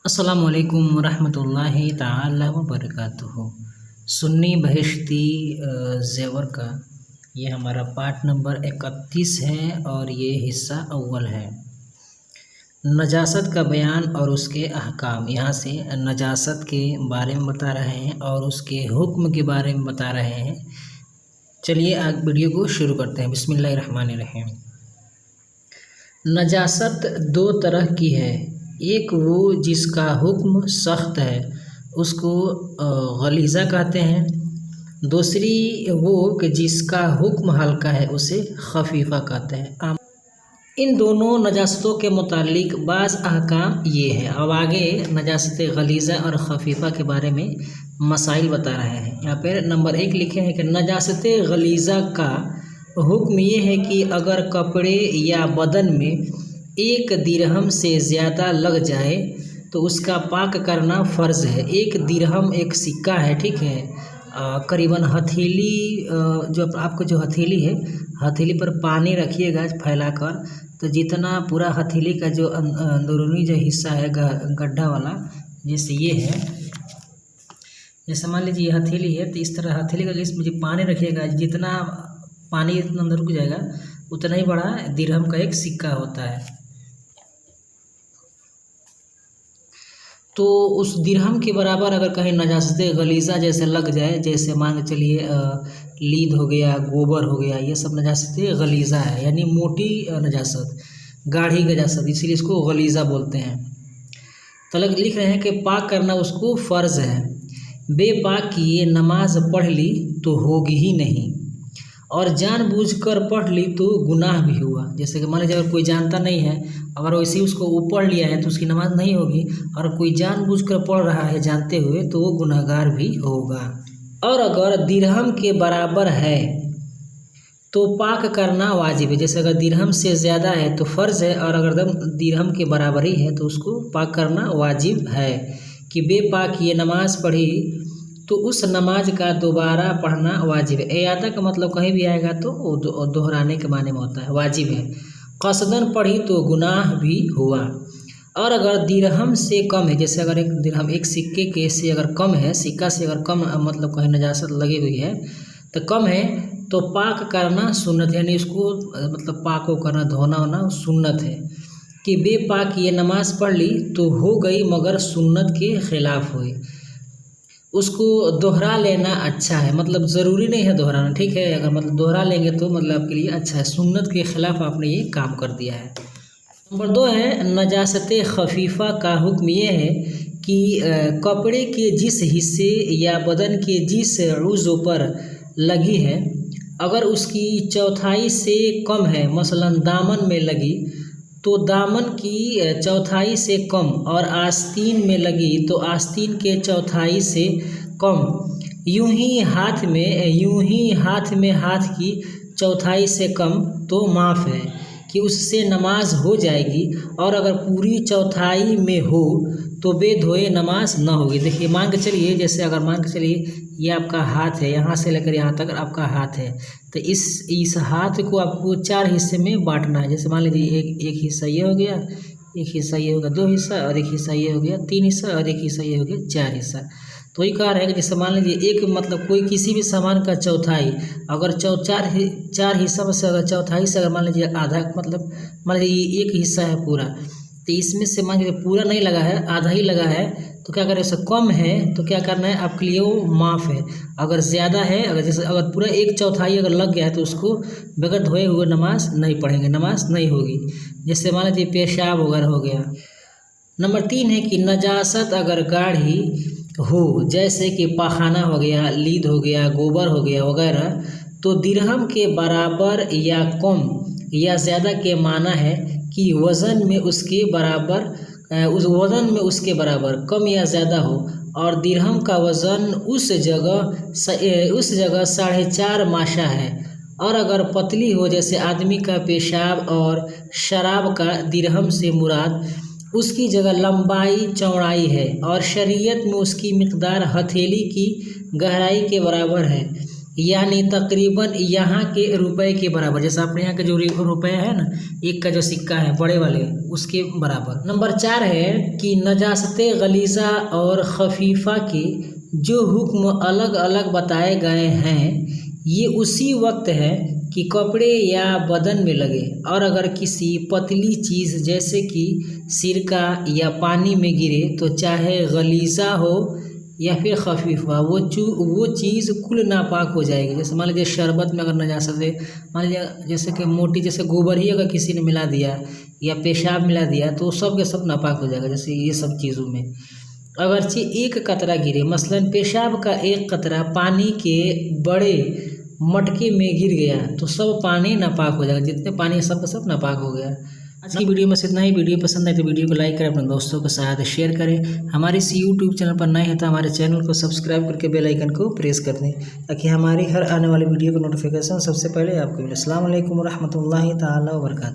अस्सलामुअलैकुम वरहमतुल्लाहि ताला वबरकातुहू। सुन्नी बहिश्ती ज़ेवर का ये हमारा पार्ट नंबर 31 है और ये हिस्सा अव्वल है। नजासत का बयान और उसके अहकाम। यहाँ से नजासत के बारे में बता रहे हैं और उसके हुक्म के बारे में बता रहे हैं। चलिए आज वीडियो को शुरू करते हैं। बिस्मिल्लाहिर्रहमानिर्रहीम। नजासत दो तरह की है। एक वो जिसका हुक्म सख्त है उसको गलीज़ा कहते हैं। दूसरी वो कि जिसका हुक्म हल्का है उसे खफीफ़ा कहते हैं। इन दोनों नजासतों के मुतालिक बाज़ अहकाम ये है। अब आगे नजासत गलीज़ा और खफीफ़ा के बारे में मसाइल बता रहे हैं। यहाँ पर नंबर 1 लिखे हैं कि नजासत गलीज़ा का हुक्म ये है कि अगर कपड़े या बदन में 1 दिरहम से ज़्यादा लग जाए तो उसका पाक करना फ़र्ज़ है। 1 दिरहम एक सिक्का है, ठीक है। करीबन हथेली जो आपको जो हथेली है, हथेली पर पानी रखिएगा फैलाकर, तो जितना पूरा हथेली का जो अंदरूनी जो हिस्सा है गड्ढा वाला, जैसे ये है, जैसे मान लीजिए हथेली है तो इस तरह हथेली का इसमें जो पानी रखिएगा, जितना पानी इतना अंदर रुक जाएगा उतना ही बड़ा दिरहम का एक सिक्का होता है। तो उस दिरहम के बराबर अगर कहीं नजासत गलीज़ा जैसे लग जाए, जैसे मान के चलिए लीद हो गया, गोबर हो गया, ये सब नजासत गलीज़ा है, यानी मोटी नजासत, गाढ़ी नजासत, इसीलिए इसको गलीज़ा बोलते हैं। तो लिख रहे हैं कि पाक करना उसको फ़र्ज़ है। बेपाक किए नमाज पढ़ ली तो होगी ही नहीं, और जानबूझकर पढ़ ली तो गुनाह भी हुआ। जैसे कि मान लीजिए अगर कोई जानता नहीं है, अगर वैसे उसको वो पढ़ लिया है तो उसकी नमाज नहीं होगी, और कोई जानबूझकर पढ़ रहा है जानते हुए तो वो गुनहगार भी होगा। और अगर दिरहम के बराबर है तो पाक करना वाजिब है। जैसे अगर दिरहम से ज़्यादा है तो फ़र्ज़ है, और अगर दिरहम के बराबर ही है तो उसको पाक करना वाजिब है। कि बेपाक ये नमाज पढ़ी तो उस नमाज का दोबारा पढ़ना वाजिब है। इयादा का मतलब कहीं भी आएगा तो दोहराने के माने में होता है, वाजिब है। कसदन पढ़ी तो गुनाह भी हुआ। और अगर दिरहम से कम है, जैसे अगर एक दिरहम एक सिक्के के से अगर कम है, सिक्का से अगर कम मतलब कहीं नजासत लगी हुई है तो कम है, तो पाक करना सुन्नत है, यानी उसको मतलब पाक को करना, धोना होना सुन्नत है। कि बेपाक ये नमाज पढ़ ली तो हो गई मगर सुन्नत के ख़िलाफ़ हुई, उसको दोहरा लेना अच्छा है, मतलब ज़रूरी नहीं है दोहराना, ठीक है। अगर मतलब दोहरा लेंगे तो मतलब आपके लिए अच्छा है, सुन्नत के ख़िलाफ़ आपने ये काम कर दिया है। नंबर 2 है नजासत खफीफ़ा का हुक्म ये है कि कपड़े के जिस हिस्से या बदन के जिस उज़्व पर लगी है, अगर उसकी चौथाई से कम है, मसलन दामन में लगी तो दामन की चौथाई से कम, और आस्तीन में लगी तो आस्तीन के चौथाई से कम, यूं ही हाथ में हाथ की चौथाई से कम तो माफ़ है कि उससे नमाज हो जाएगी। और अगर पूरी चौथाई में हो तो बेधोए नमाज न होगी। देखिए मान के चलिए, जैसे अगर मान के चलिए ये आपका हाथ है, यहाँ से लेकर यहाँ तक आपका हाथ है, तो इस हाथ को आपको 4 हिस्से में बांटना है। जैसे मान लीजिए एक हिस्सा ये हो गया, एक हिस्सा ये हो गया, 2 हिस्सा, और एक हिस्सा ये हो गया 3 हिस्सा, और एक हिस्सा ये हो गया 4 हिस्सा। तो वही कहा रहेगा, जैसे मान लीजिए एक मतलब कोई किसी भी सामान का चौथाई, अगर 4 हिस्सा में से अगर चौथाई से अगर मान लीजिए आधा, मतलब मान लीजिए एक हिस्सा है पूरा, तो इसमें से मान लीजिए पूरा नहीं लगा है, आधा ही लगा है, तो क्या करें, उससे कम है तो क्या करना है आपके लिए, वो माफ़ है। अगर ज़्यादा है, अगर पूरा 1/4 अगर लग गया है तो उसको बगैर धोए हुए नमाज नहीं पढ़ेंगे, नमाज नहीं होगी। जैसे मान लीजिए पेशाब वगैरह हो गया। नंबर 3 है कि नजासत अगर गाढ़ी हो, जैसे कि पाखाना हो गया, लीद हो गया, गोबर हो गया वगैरह, तो दिरहम के बराबर या कम या ज़्यादा के माना है कि वज़न में उसके बराबर, उस वज़न में उसके बराबर कम या ज़्यादा हो, और दिरहम का वज़न उस जगह 4.5 माशा है। और अगर पतली हो, जैसे आदमी का पेशाब और शराब का, दिरहम से मुराद उसकी जगह लंबाई चौड़ाई है, और शरीयत में उसकी मिक़दार हथेली की गहराई के बराबर है, यानी तकरीबन यहाँ के रुपए के बराबर। जैसे अपने यहाँ के जो रुपए है ना, एक का जो सिक्का है बड़े वाले, उसके बराबर। नंबर 4 है कि नजासत गलीज़ा और खफीफ़ा के जो हुक्म अलग अलग बताए गए हैं ये उसी वक्त है कि कपड़े या बदन में लगे, और अगर किसी पतली चीज़ जैसे कि सिरका या पानी में गिरे तो चाहे गलीज़ा हो या फिर खफीफ़ा, वो चीज़ कुल नापाक हो जाएगी। जैसे मान लीजिए शरबत में अगर नजासत है, मान लीजिए जैसे कि मोटी, जैसे गोबर ही अगर किसी ने मिला दिया या पेशाब मिला दिया तो सब के सब नापाक हो जाएगा। जैसे ये सब चीज़ों में अगरचे एक कतरा गिरे, मसलन पेशाब का एक कतरा पानी के बड़े मटके में गिर गया तो सब पानी नापाक हो जाएगा। जितने पानी सब का सब नापाक हो गया। आज की वीडियो में से इतना ही। वीडियो पसंद आए तो वीडियो को लाइक करें, अपने दोस्तों के साथ शेयर करें। हमारे इस यूट्यूब चैनल पर नए हैं तो हमारे चैनल को सब्सक्राइब करके बेल आइकन को प्रेस कर दें ताकि हमारी हर आने वाली वीडियो का नोटिफिकेशन सबसे पहले आपको मिले। अस्सलाम वालेकुम रहमतुल्लाहि ताला व बरकातहू।